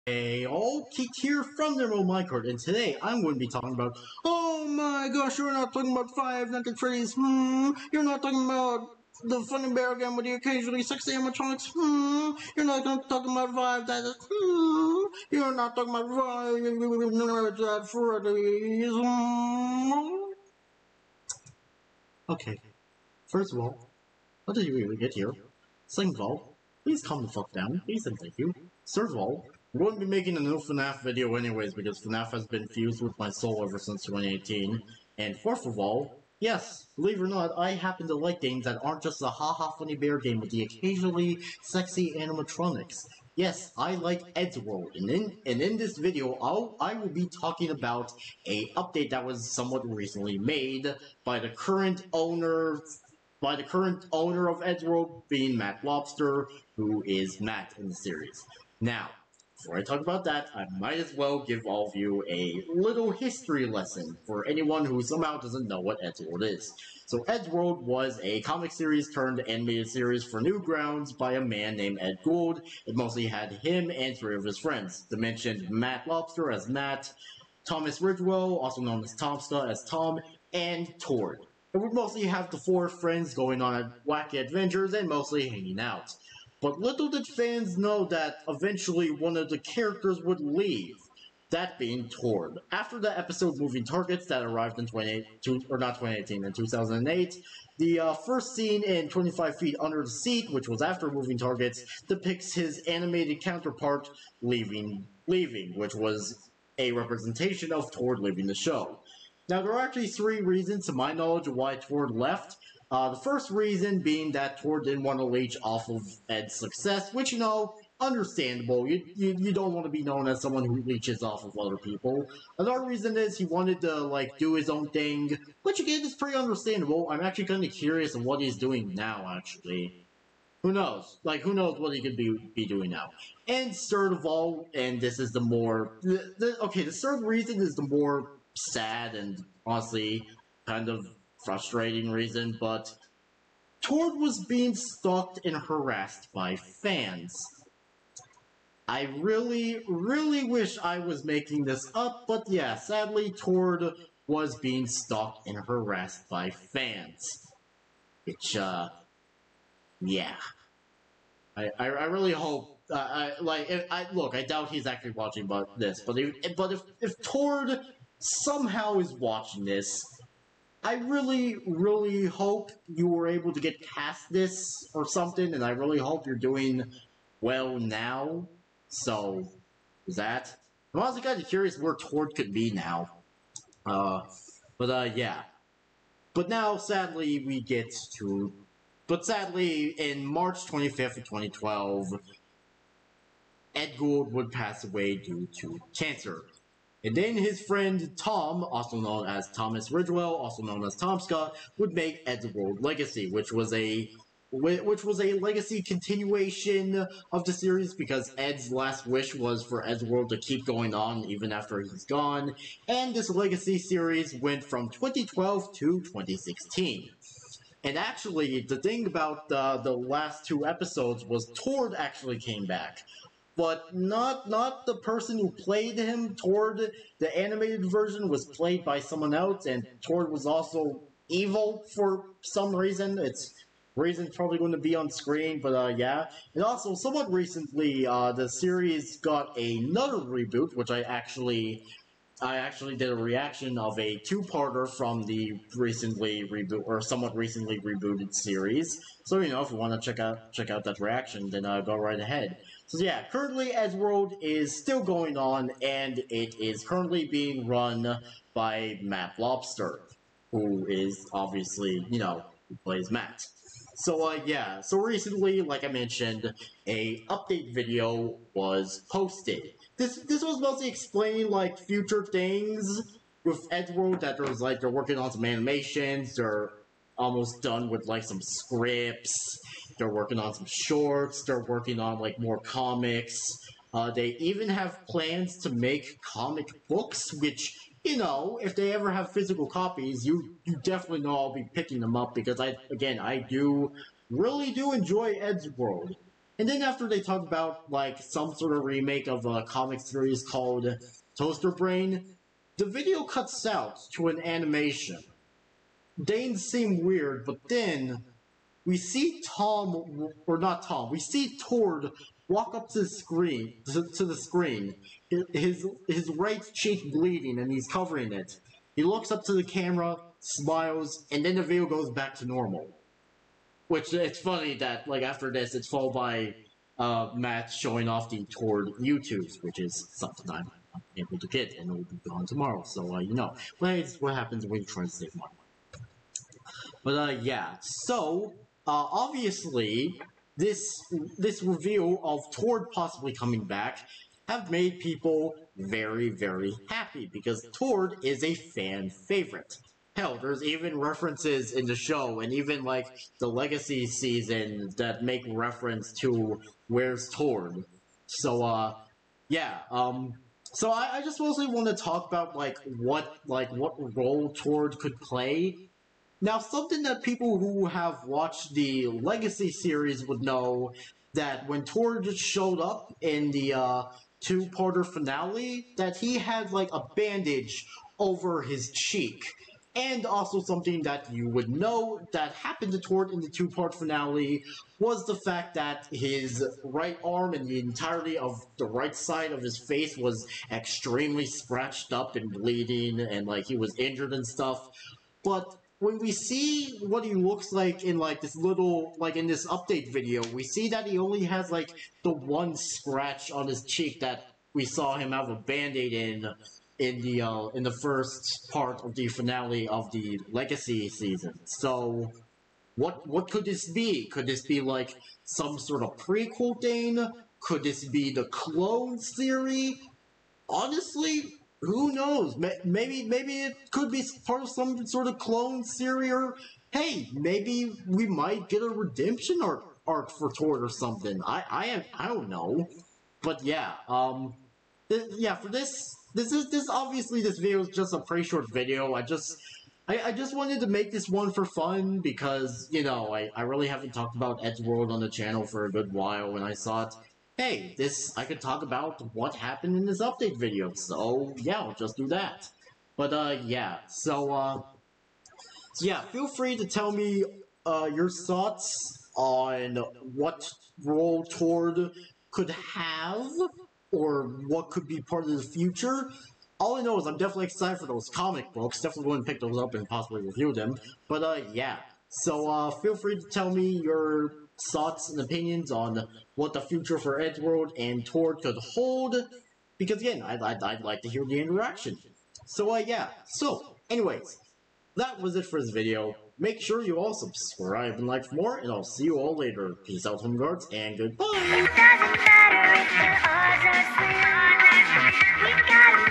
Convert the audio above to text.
Hey, all Keith here from the Remote Minecart, and today I'm going to be talking about, oh my gosh, you're not talking about Five Nights at Freddy's, you're not talking about the Funny Bear Game with the occasionally sexy animatronics, you're not talking about Five Nights at, you're not talking about Five Nights at Freddy's, Okay, first of all, what did you really get here? Second of all, please calm the fuck down, please and thank you. Third of all, we're going to be making a new FNAF video anyways because FNAF has been fused with my soul ever since 2018. And fourth of all, yes, believe it or not, I happen to like games that aren't just a haha funny bear game with the occasionally sexy animatronics. Yes, I like Eddsworld, and in this video, I will be talking about a update that was somewhat recently made by the current owner of Eddsworld being Matt Lobster, who is Matt in the series. Now, before I talk about that, I might as well give all of you a little history lesson for anyone who somehow doesn't know what Eddsworld is. So Eddsworld was a comic series turned animated series for Newgrounds by a man named Ed Gould. It mostly had him and three of his friends. They mentioned Matt Lobster as Matt, Thomas Ridgewell, also known as Tomska as Tom, and Tord. It would mostly have the four friends going on wacky adventures and mostly hanging out. But little did fans know that eventually one of the characters would leave, that being Tord. After the episode Moving Targets that arrived in 2008, the first scene in 25 Feet Under the Seat, which was after Moving Targets, depicts his animated counterpart leaving, which was a representation of Tord leaving the show. Now, there are actually three reasons, to my knowledge, why Tord left. The first reason being that Tord didn't want to leech off of Ed's success, which, you know, understandable. You don't want to be known as someone who leeches off of other people. Another reason is he wanted to, like, do his own thing, which, again, is pretty understandable. I'm actually kind of curious of what he's doing now, actually. Who knows? Like, who knows what he could be doing now. And third of all, and this is the more... the third reason is the more sad and, honestly, kind of frustrating reason, but Tord was being stalked and harassed by fans. I really, really wish I was making this up, but yeah, sadly, Tord was being stalked and harassed by fans. Which, yeah. I really hope, look, I doubt he's actually watching this, but if Tord somehow is watching this, I really, really hope you were able to get past this or something, and I really hope you're doing well now. So, that. I'm honestly kind of curious where Tord could be now. Yeah. But now, sadly, in March 25th of 2012, Ed Gould would pass away due to cancer. And then his friend Tom, also known as Thomas Ridgewell, also known as Tomska, would make Eddsworld Legacy, which was a legacy continuation of the series because Ed's last wish was for Eddsworld to keep going on even after he's gone, and this legacy series went from 2012 to 2016. And actually, the thing about the last two episodes was Tord actually came back. But not the person who played him. Tord, the animated version, was played by someone else, and Tord was also evil for some reason. It's reason's probably going to be on screen, but yeah. And also, somewhat recently, the series got another reboot, which I actually did a reaction of a two-parter from the somewhat recently rebooted series. So, you know, if you want to check out that reaction, then go right ahead. So yeah, currently Eddsworld is still going on, and it is currently being run by Matt Lobster, who is obviously, you know, who plays Matt. So yeah, so recently, like I mentioned, a update video was posted. This was mostly explaining like future things with Eddsworld, that they're working on some animations, almost done with like some scripts. They're working on some shorts. They're working on like more comics. They even have plans to make comic books, which, you know, if they ever have physical copies, you definitely know I'll be picking them up because I really do enjoy Eddsworld. And then after they talk about like some sort of remake of a comic series called Toaster Brain, the video cuts out to an animation. Dane seemed weird, but then we see we see Tord walk up to the screen, to the screen, his right cheek bleeding, and he's covering it. He looks up to the camera, smiles, and then the video goes back to normal. Which, it's funny that, like, after this, it's followed by Matt showing off the Tord YouTubes, which is something I'm able to get, and it will be gone tomorrow, so, you know. Well, it's what happens when you try to save money. But, yeah, so, obviously, this reveal of Tord possibly coming back have made people very, very happy, because Tord is a fan favorite. Hell, there's even references in the show, and even, like, the Legacy season that make reference to Where's Tord. So, yeah, so I just mostly want to talk about, what role Tord could play. Now, something that people who have watched the Legacy series would know, that when Tord showed up in the, two-parter finale, that he had, like, a bandage over his cheek. And also something that you would know that happened to Tord in the two-part finale was the fact that his right arm and the entirety of the right side of his face was extremely scratched up and bleeding, and like he was injured and stuff. But when we see what he looks like in like this little, like in this update video, we see that he only has like the one scratch on his cheek that we saw him have a band-aid in the first part of the finale of the Legacy season. So, what could this be? Could this be like some sort of prequel thing? Could this be the clone theory? Honestly, who knows? Maybe it could be part of some sort of clone series, or hey, maybe we might get a redemption arc for Tord or something. I don't know, but yeah, yeah, for this obviously this video is just a pretty short video. I just wanted to make this one for fun because, you know, I really haven't talked about Eddsworld on the channel for a good while, and I thought, hey, I could talk about what happened in this update video, so yeah, I'll just do that. But, yeah, so, yeah, feel free to tell me, your thoughts on what role Tord could have, or what could be part of the future. All I know is I'm definitely excited for those comic books. Definitely going to pick those up and possibly review them. But, yeah. So, feel free to tell me your thoughts and opinions on what the future for Eddsworld and Tord could hold. Because, again, I'd like to hear the interaction. So, yeah. So, anyways, that was it for this video. Make sure you all subscribe and like for more, and I'll see you all later. Peace out, home guards, and goodbye! It doesn't matter if there are just we gotta